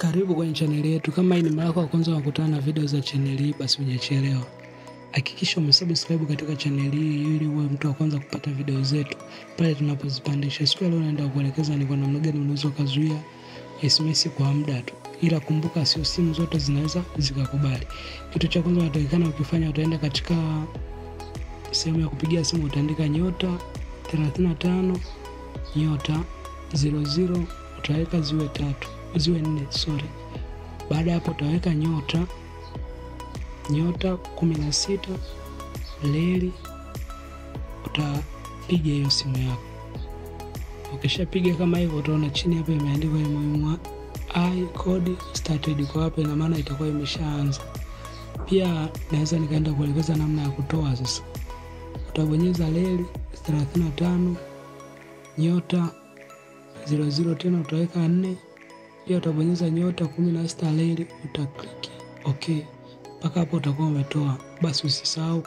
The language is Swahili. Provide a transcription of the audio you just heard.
Karibu kwenye channel yetu. Kama hii ni mara yako ya kwanza unakutana na video za channel hii, basi hujachelewa. Hakikisha umesubscribe katika channel hii ili uwe mtu wa kwanza kupata video zetu pale tunapozipandisha. Siku leo naenda kuelekeza ni kwa namna gani unaweza kuzuia SMS kwa muda tu. Ila kumbuka sio simu zote zinaweza zikakubali. Kitu cha kwanza unatakikana ukifanya, utaenda katika sehemu ya kupigia simu, utaandika *35 *00, utaweka ziwe 4. Baada hapo utaweka *16 leli, utapiga hiyo simu yako. Ukishapiga kama hivyo, utaona chini hapa imeandikwa muhimu code started. Kwa hapo ina maana itakuwa imeshaanza. Pia naweza nikaenda kuelekeza namna ya kutoa. Sasa utabonyeza leli 35 *00 tena utaweka 4. Pia utabonyeza *16 leli, utaklik okay. Mpaka hapo utakuwa umetoa. Basi usisahau